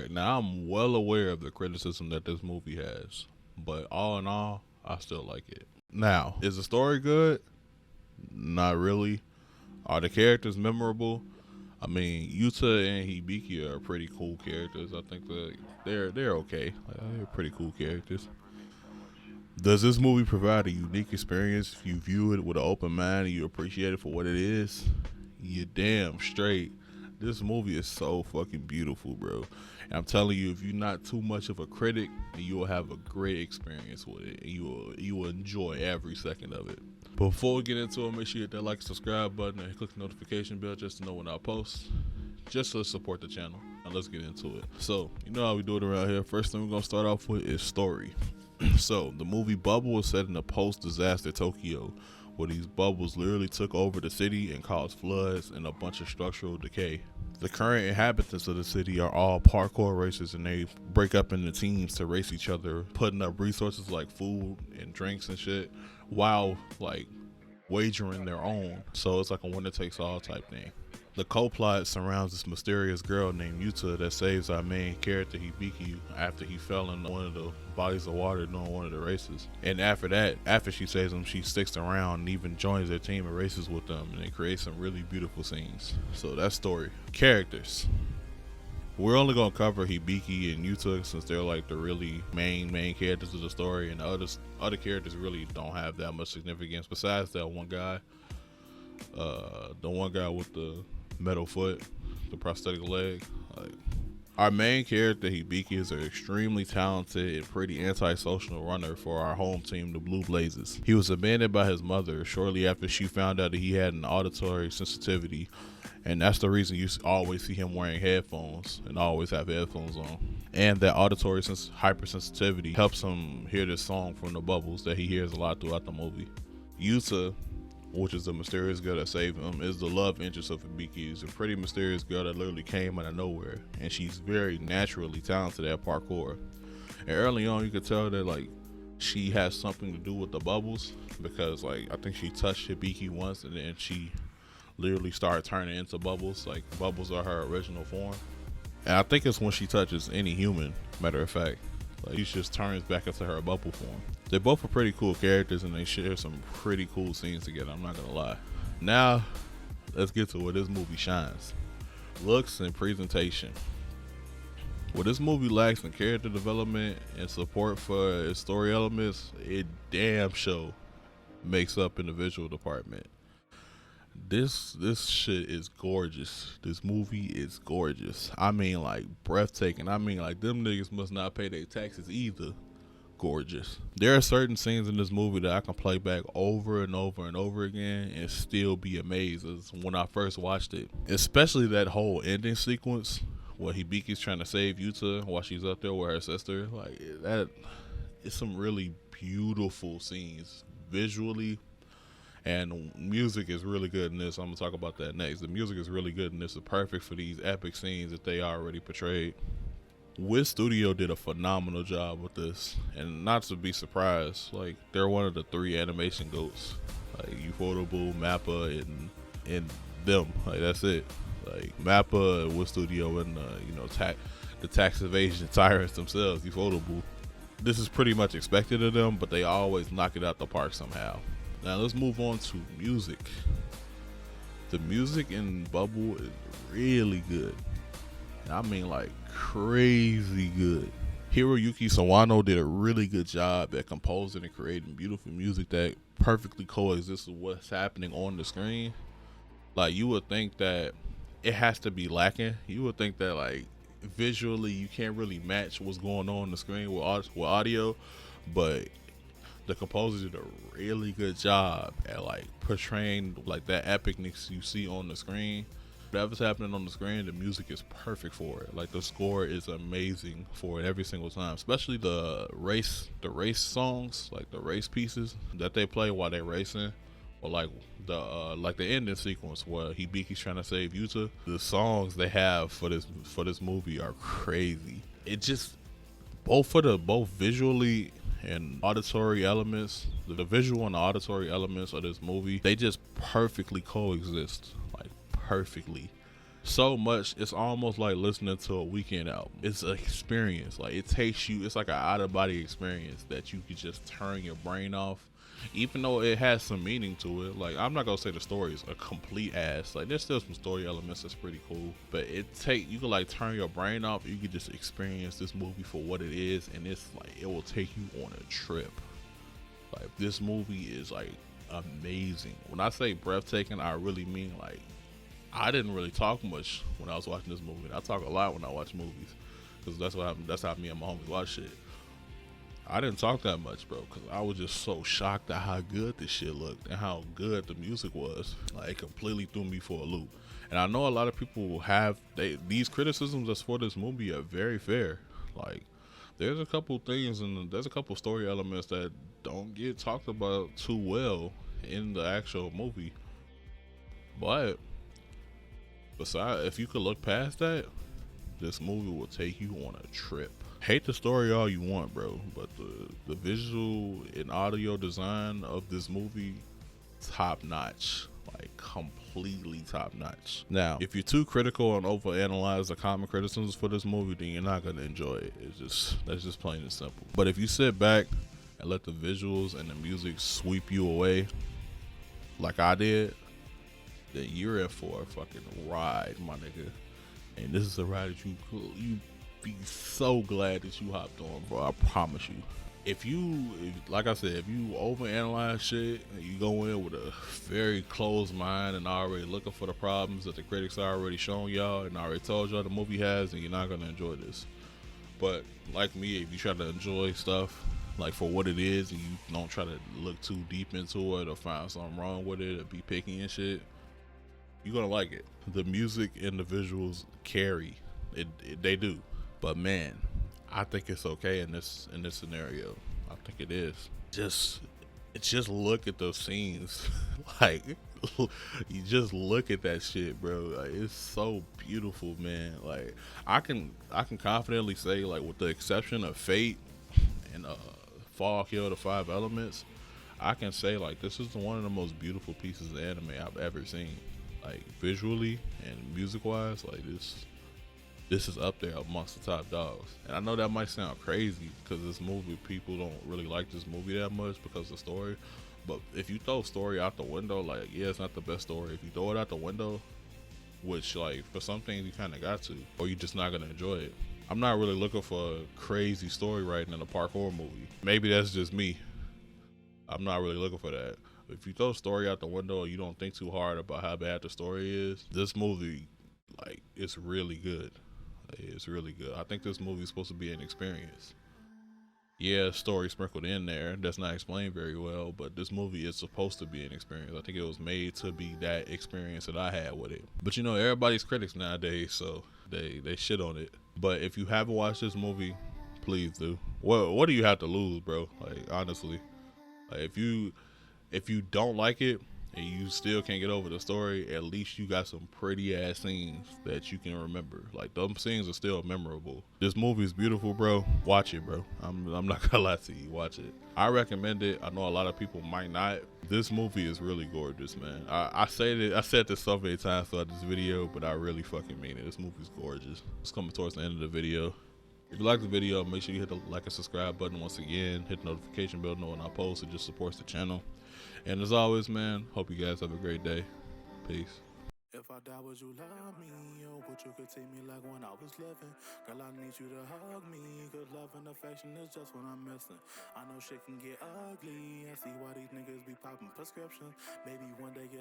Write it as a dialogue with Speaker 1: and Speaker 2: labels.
Speaker 1: right, now I'm well aware of the criticism that this movie has, but all in all, I still like it. Now, is the story good? Not really. Are the characters memorable? I mean, Yuta and Hibiki are pretty cool characters. I think that they're okay. They're pretty cool characters. Does this movie provide a unique experience if you view it with an open mind and you appreciate it for what it is? You damn straight. This movie is so fucking beautiful, bro. And I'm telling you, if you're not too much of a critic, you will have a great experience with it, and you will enjoy every second of it. Before we get into it, make sure you hit that like and subscribe button and click the notification bell just to know when I post, just to support the channel. Now let's get into it. So, you know how we do it around here. First thing we're gonna start off with is story. So, the movie Bubble was set in a post-disaster Tokyo, where these bubbles literally took over the city and caused floods and a bunch of structural decay. The current inhabitants of the city are all parkour racers, and they break up into teams to race each other, putting up resources like food and drinks and shit, while like wagering their own. So it's like a winner takes all type thing. The co-plot surrounds this mysterious girl named Yuta that saves our main character Hibiki after he fell in one of the bodies of water during one of the races. And after she saves him, she sticks around and even joins their team and races with them, and it creates some really beautiful scenes. So that's story. Characters. We're only gonna cover Hibiki and Yuta since they're like the really main characters of the story, and the other characters really don't have that much significance besides that one guy. The one guy with the metal foot, the prosthetic leg. Like, our main character Hibiki is an extremely talented and pretty antisocial runner for our home team, the Blue Blazes. He was abandoned by his mother shortly after she found out that he had an auditory sensitivity, and that's the reason you always see him wearing headphones and always have headphones on. And that auditory hypersensitivity helps him hear this song from the bubbles that he hears a lot throughout the movie. Yuta, which is the mysterious girl that saved him, is the love interest of Hibiki. She's a pretty mysterious girl that literally came out of nowhere, and she's very naturally talented at parkour. And early on, you could tell that like she has something to do with the bubbles, because like I think she touched Hibiki once, and then she literally started turning into bubbles. Like bubbles are her original form, and I think it's when she touches any human. Matter of fact, like she just turns back into her bubble form. They both are pretty cool characters, and they share some pretty cool scenes together, I'm not gonna lie. Now, let's get to where this movie shines. Looks and presentation. What this movie lacks in character development and support for its story elements, it damn sure makes up in the visual department. This shit is gorgeous. This movie is gorgeous. I mean, like, breathtaking. I mean, like, them niggas must not pay their taxes either. Gorgeous. There are certain scenes in this movie that I can play back over and over and over again and still be amazed as when I first watched it. Especially that whole ending sequence where Hibiki's trying to save Yuta while she's up there with her sister. Like, that is some really beautiful scenes visually. And music is really good in this. I'm gonna talk about that next. The music is really good in this. It's perfect for these epic scenes that they already portrayed. Wiz Studio did a phenomenal job with this, and not to be surprised, like they're one of the three animation goats, like Ufotable, Mappa, and them. Like that's it. Like Mappa, Wiz Studio, and the tax evasion tyrants themselves, Ufotable. This is pretty much expected of them, but they always knock it out the park somehow. Now let's move on to music. The music in Bubble is really good. I mean, like, crazy good. Hiroyuki Sawano did a really good job at composing and creating beautiful music that perfectly coexists with what's happening on the screen. Like, you would think that it has to be lacking. You would think that, like, visually you can't really match what's going on the screen with audio, but the composer did a really good job at, like, portraying, like, that epicness you see on the screen. Whatever's happening on the screen, the music is perfect for it. Like, the score is amazing for it every single time, especially the race songs, like the race pieces that they play while they're racing, or like the ending sequence where Hibiki's trying to save Yuta. The songs they have for this movie are crazy. It just both visually and auditory elements, the visual and the auditory elements of this movie, they just perfectly coexist. Perfectly. so much. It's almost like listening to a weekend album. It's an experience. Like it takes you. It's like an out of body experience that you can just turn your brain off. Even though it has some meaning to it, like I'm not gonna say the story is a complete ass. Like there's still some story elements that's pretty cool, but you can like turn your brain off. You can just experience this movie for what it is, and it's like it will take you on a trip. Like this movie is like amazing. When I say breathtaking, I really mean like I didn't really talk much when I was watching this movie. I talk a lot when I watch movies because that's how me and my homies watch shit. I didn't talk that much, bro, because I was just so shocked at how good this shit looked and how good the music was. Like, it completely threw me for a loop. And I know a lot of people have these criticisms that's for this movie are very fair. Like, there's a couple things and there's a couple story elements that don't get talked about too well in the actual movie. But besides, if you could look past that, this movie will take you on a trip. Hate the story all you want, bro, but the visual and audio design of this movie, top notch. Like completely top notch. Now, if you're too critical and overanalyze the common criticisms for this movie, then you're not gonna enjoy it. That's just plain and simple. But if you sit back and let the visuals and the music sweep you away, like I did, then you're in for a fucking ride, my nigga. And this is a ride that you be so glad that you hopped on, bro. I promise you. Like I said, if you overanalyze shit and you go in with a very closed mind and already looking for the problems that the critics are already showing y'all and already told y'all the movie has, then you're not gonna enjoy this. But like me, if you try to enjoy stuff like for what it is and you don't try to look too deep into it or find something wrong with it or be picky and shit, you're gonna like it. The music and the visuals carry they do. But man, I think it's okay in this scenario. I think it is. Just look at those scenes. Like you just look at that shit, bro. Like it's so beautiful, man. Like I can confidently say, like with the exception of Fate and Fall Kill the Five Elements, I can say like this is one of the most beautiful pieces of anime I've ever seen. Like visually and music wise, like this is up there amongst the top dogs. And I know that might sound crazy because this movie, people don't really like this movie that much because of the story. But if you throw story out the window, like, yeah, it's not the best story. If you throw it out the window, which, like, for some things you kind of got to, or you're just not going to enjoy it. I'm not really looking for a crazy story writing in a parkour movie. Maybe that's just me. I'm not really looking for that. If you throw story out the window and you don't think too hard about how bad the story is, this movie, like, it's really good. It's really good. I think this movie is supposed to be an experience. Yeah, story sprinkled in there that's not explained very well, but this movie is supposed to be an experience. I think it was made to be that experience that I had with it. But you know, everybody's critics nowadays, so they shit on it. But if you haven't watched this movie, please do. What do you have to lose, bro? Like honestly, like if you don't like it and you still can't get over the story, at least you got some pretty ass scenes that you can remember. Like those scenes are still memorable. This movie is beautiful, bro. Watch it, bro. I'm not gonna lie to you. Watch it. I recommend it. I know a lot of people might not. This movie is really gorgeous, man. I said this so many times throughout this video, but I really fucking mean it. This movie's gorgeous. It's coming towards the end of the video. If you like the video, make sure you hit the like and subscribe button once again. Hit the notification bell to know when I post. It just supports the channel. And as always, man, hope you guys have a great day. Peace.
Speaker 2: If I die, would you love me? Or would you continue me like when I was living? Girl, I need you to hug me, cause love and affection is just what I'm missing. I know shit can get ugly, I see why these niggas be popping prescriptions. Maybe one day